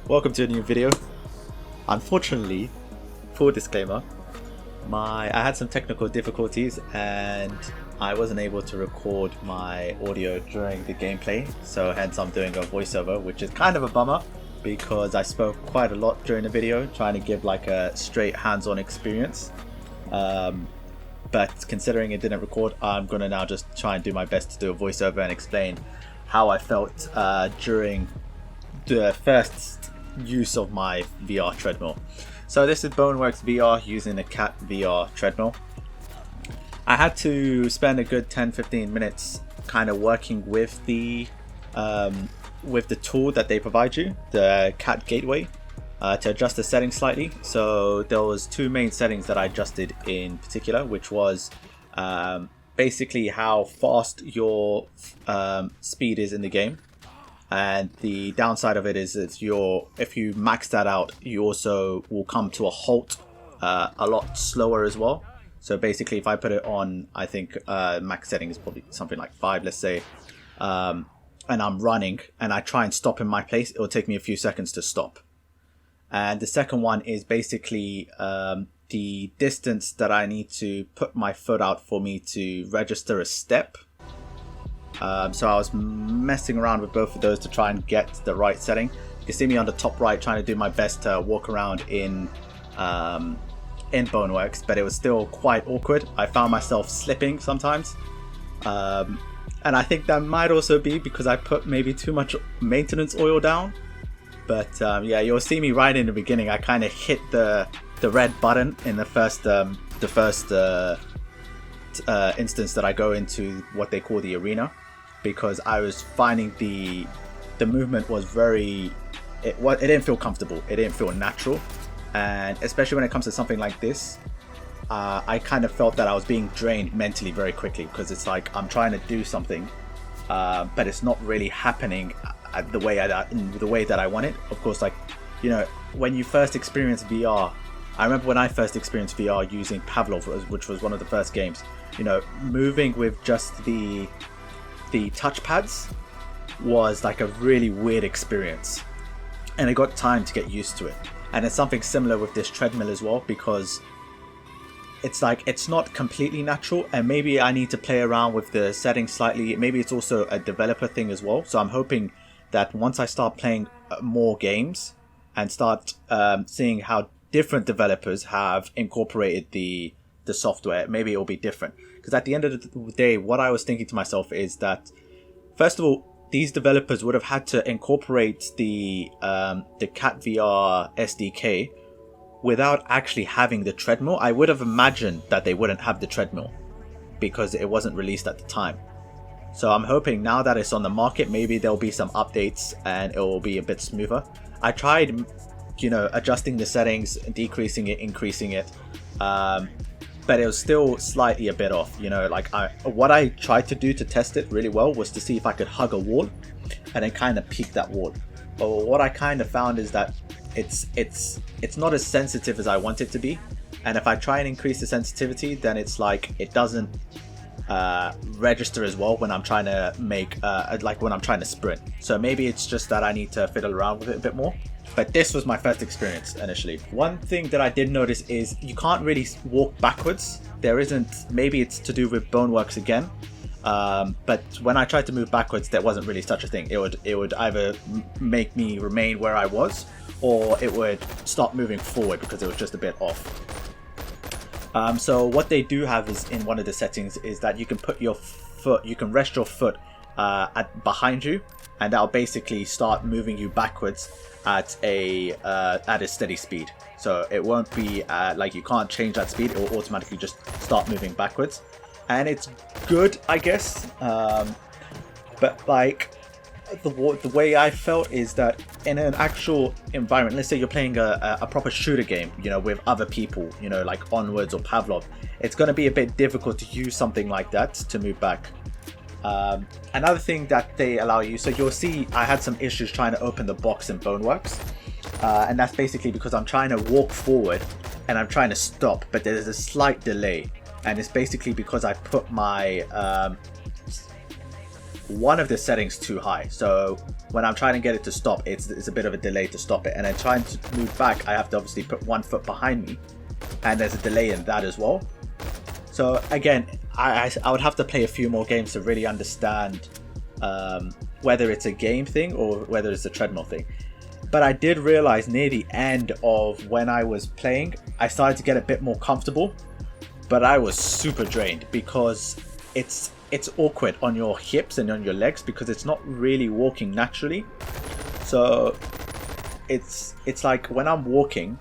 Welcome to a new video. Unfortunately, full disclaimer, I had some technical difficulties and I wasn't able to record my audio during the gameplay, so hence I'm doing a voiceover, which is kind of a bummer because I spoke quite a lot during the video trying to give like a straight hands-on experience. But considering it didn't record, I'm gonna now just try and do my best to do a voiceover and explain how I felt during the first use of my VR treadmill. So this is Boneworks VR using a KATVR treadmill. I had to spend a good 10-15 minutes kind of working with the tool that they provide you, the Cat Gateway, to adjust the settings slightly. So there was two main settings that I adjusted in particular, which was basically how fast your speed is in the game. And the downside of it is if you max that out, you also will come to a halt a lot slower as well. So basically, if I put it on, I think max setting is probably something like 5, let's say, and I'm running and I try and stop in my place, it will take me a few seconds to stop. And the second one is basically the distance that I need to put my foot out for me to register a step. So I was messing around with both of those to try and get the right setting. You can see me on the top right trying to do my best to walk around in Boneworks, but it was still quite awkward. I found myself slipping sometimes. And I think that might also be because I put maybe too much maintenance oil down. But yeah, you'll see me right in the beginning. I kind of hit the red button in the first instance that I go into what they call the arena, because I was finding the movement was it didn't feel comfortable, it didn't feel natural, and especially when it comes to something like this, I kind of felt that I was being drained mentally very quickly, because it's like I'm trying to do something, but it's not really happening the way that I want it. Of course, like, you know, when you first experience VR, I remember when I first experienced VR using Pavlov, which was one of the first games, you know, moving with just the touchpads was like a really weird experience, and it got time to get used to it. And it's something similar with this treadmill as well, because it's like it's not completely natural, and maybe I need to play around with the settings slightly. Maybe it's also a developer thing as well. So I'm hoping that once I start playing more games and start seeing how different developers have incorporated the software, maybe it will be different. Because at the end of the day, what I was thinking to myself is that, first of all, these developers would have had to incorporate the KATVR SDK without actually having the treadmill. I would have imagined that they wouldn't have the treadmill because it wasn't released at the time. So I'm hoping now that it's on the market, maybe there'll be some updates and it will be a bit smoother. I tried, you know, adjusting the settings, decreasing it, increasing it, but it was still slightly a bit off. You know, like what I tried to do to test it really well was to see if I could hug a wall and then kind of peek that wall. But what I kind of found is that it's not as sensitive as I want it to be, and if I try and increase the sensitivity, then it's like it doesn't register as well when I'm trying to make like when I'm trying to sprint. So maybe it's just that I need to fiddle around with it a bit more. But this was my first experience initially. One thing that I did notice is you can't really walk backwards. There isn't, maybe it's to do with Boneworks again, but when I tried to move backwards, there wasn't really such a thing. It would either make me remain where I was, or it would start moving forward because it was just a bit off. So what they do have is in one of the settings is that you can put your foot, you can rest your foot behind you, and that'll basically start moving you backwards at a steady speed. So it won't be like you can't change that speed, it will automatically just start moving backwards, and it's good, I guess. But like the way I felt is that in an actual environment, let's say you're playing a proper shooter game, you know, with other people, you know, like Onwards or Pavlov, it's going to be a bit difficult to use something like that to move back. Another thing that they allow you, so you'll see I had some issues trying to open the box in Boneworks, and that's basically because I'm trying to walk forward and I'm trying to stop, but there's a slight delay, and it's basically because I put my one of the settings too high. So when I'm trying to get it to stop, it's a bit of a delay to stop it. And then trying to move back, I have to obviously put 1 foot behind me. And there's a delay in that as well. So again, I would have to play a few more games to really understand whether it's a game thing or whether it's a treadmill thing. But I did realize near the end of when I was playing, I started to get a bit more comfortable. But I was super drained because it's awkward on your hips and on your legs because it's not really walking naturally. So it's like when I'm walking,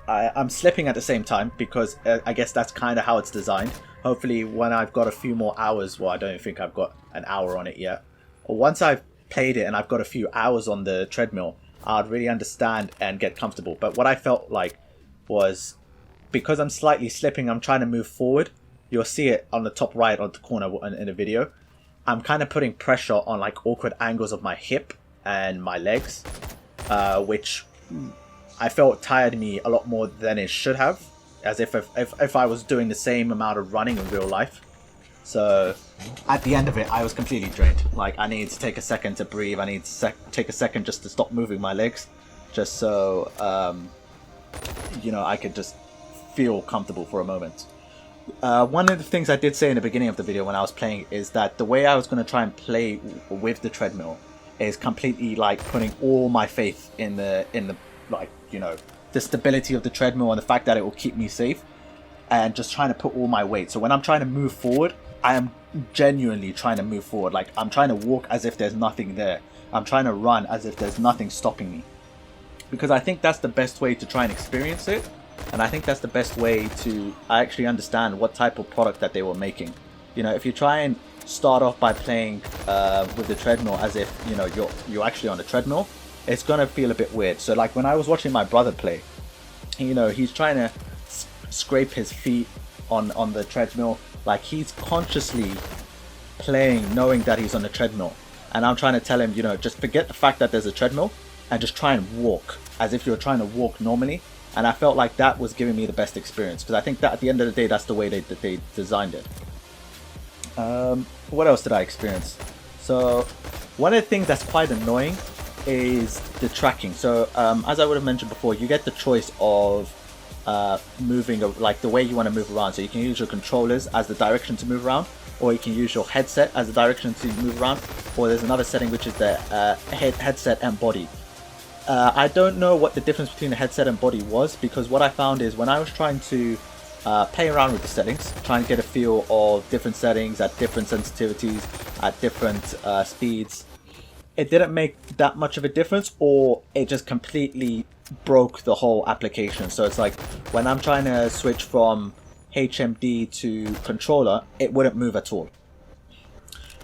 I'm slipping at the same time because I guess that's kind of how it's designed. Hopefully when I've got a few more hours, well, I don't think I've got an hour on it yet. Or once I've played it and I've got a few hours on the treadmill, I'd really understand and get comfortable. But what I felt like was, because I'm slightly slipping, I'm trying to move forward. You'll see it on the top right on the corner in the video. I'm kind of putting pressure on like awkward angles of my hip and my legs, which I felt tired me a lot more than it should have, as if I was doing the same amount of running in real life. So at the end of it, I was completely drained. Like, I needed to take a second to breathe. I need to take a second just to stop moving my legs, just so I could just feel comfortable for a moment. One of the things I did say in the beginning of the video when I was playing is that the way I was going to try and play with the treadmill is completely like putting all my faith in the like, the stability of the treadmill and the fact that it will keep me safe, and just trying to put all my weight. So when I'm trying to move forward, I am genuinely trying to move forward. Like, I'm trying to walk as if there's nothing there. I'm trying to run as if there's nothing stopping me, because I think that's the best way to try and experience it. And I think that's the best way to actually understand what type of product that they were making. If you try and start off by playing with the treadmill as if you're actually on a treadmill, it's gonna feel a bit weird. So like when I was watching my brother play, he's trying to scrape his feet on the treadmill. Like, he's consciously playing knowing that he's on a treadmill, and I'm trying to tell him, just forget the fact that there's a treadmill and just try and walk as if you're trying to walk normally. And I felt like that was giving me the best experience, because I think that at the end of the day, that's the way they designed it. What else did I experience? So one of the things that's quite annoying is the tracking. So as I would have mentioned before, you get the choice of moving, like the way you want to move around. So you can use your controllers as the direction to move around, or you can use your headset as the direction to move around, or there's another setting which is the headset and body. I don't know what the difference between the headset and body was, because what I found is when I was trying to play around with the settings, trying to get a feel of different settings at different sensitivities, at different speeds, it didn't make that much of a difference, or it just completely broke the whole application. So it's like when I'm trying to switch from HMD to controller, it wouldn't move at all.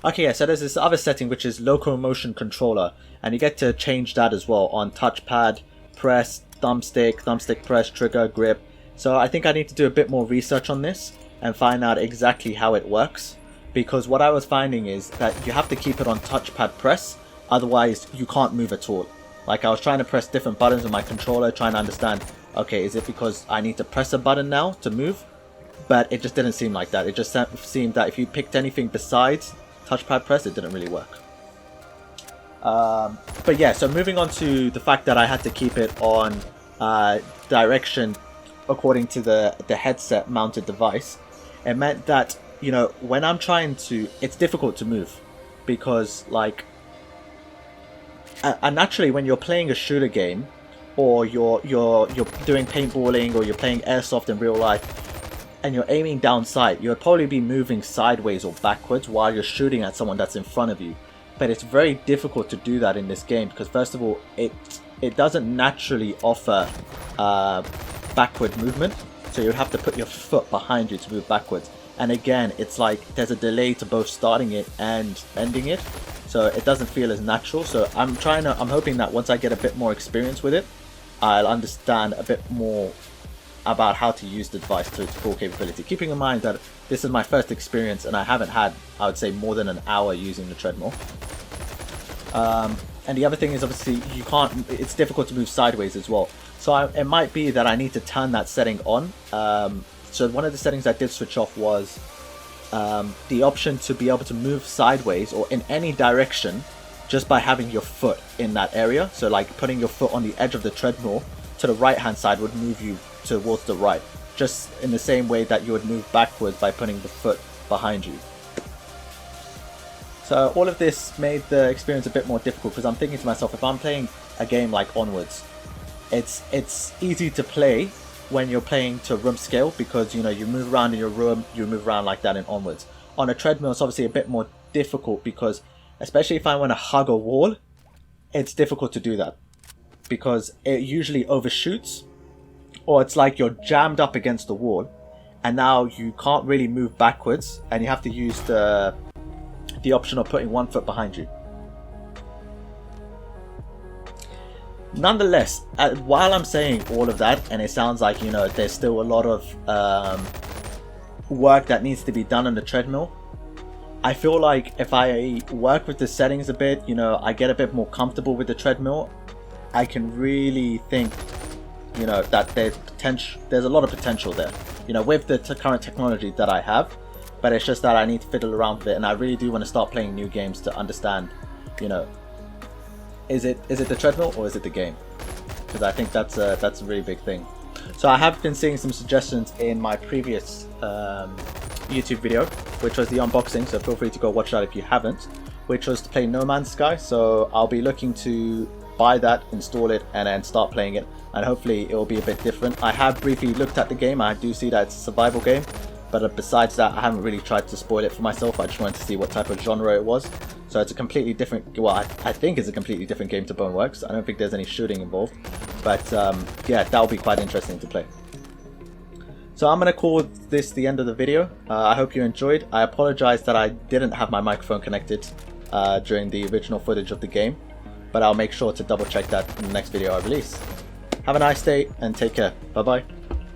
Okay, yeah, so there's this other setting which is locomotion controller, and you get to change that as well on touchpad, press, thumbstick press, trigger, grip. So I think I need to do a bit more research on this and find out exactly how it works, because what I was finding is that you have to keep it on touchpad press, otherwise you can't move at all. Like, I was trying to press different buttons on my controller, trying to understand, okay, is it because I need to press a button now to move? But it just didn't seem like that. It just seemed that if you picked anything besides touchpad press, it didn't really work. But yeah, so moving on to the fact that I had to keep it on direction according to the headset mounted device, it meant that, when I'm trying to, it's difficult to move, because like, and naturally when you're playing a shooter game, or you're doing paintballing, or you're playing airsoft in real life, and you're aiming down sight, you'll probably be moving sideways or backwards while you're shooting at someone that's in front of you. But it's very difficult to do that in this game, because first of all, it doesn't naturally offer backward movement, so you have to put your foot behind you to move backwards. And again, it's like there's a delay to both starting it and ending it, so it doesn't feel as natural. So I'm hoping that once I get a bit more experience with it, I'll understand a bit more about how to use the device to its full capability, keeping in mind that this is my first experience and I haven't had, I would say, more than an hour using the treadmill. And the other thing is, obviously, it's difficult to move sideways as well. So it might be that I need to turn that setting on. So one of the settings I did switch off was the option to be able to move sideways or in any direction just by having your foot in that area. So like putting your foot on the edge of the treadmill to the right hand side would move you towards the right, just in the same way that you would move backwards by putting the foot behind you. So all of this made the experience a bit more difficult, because I'm thinking to myself, if I'm playing a game like Onwards, it's easy to play when you're playing to room scale, because you know you move around in your room, you move around like that in Onwards. On a treadmill, it's obviously a bit more difficult, because especially if I want to hug a wall, it's difficult to do that because it usually overshoots, or it's like you're jammed up against the wall and now you can't really move backwards, and you have to use the option of putting one foot behind you. Nonetheless, while I'm saying all of that, and it sounds like, you know, there's still a lot of work that needs to be done on the treadmill, I feel like if I work with the settings a bit, you know, I get a bit more comfortable with the treadmill, I can really think, you know, that there's a lot of potential there, you know, with the current technology that I have. But it's just that I need to fiddle around with it, and I really do want to start playing new games to understand, you know, is it the treadmill or is it the game? Because I think that's a really big thing. So I have been seeing some suggestions in my previous YouTube video, which was the unboxing, so feel free to go watch that if you haven't, which was to play No Man's Sky. So I'll be looking to buy that, install it, and then start playing it, and hopefully it will be a bit different. I have briefly looked at the game. I do see that it's a survival game, but besides that, I haven't really tried to spoil it for myself. I just wanted to see what type of genre it was. So it's a completely different, well, I think it's a completely different game to Boneworks. I don't think there's any shooting involved, but yeah, that'll be quite interesting to play. So I'm going to call this the end of the video. I hope you enjoyed. I apologize that I didn't have my microphone connected during the original footage of the game, but I'll make sure to double check that in the next video I release. Have a nice day and take care. Bye bye.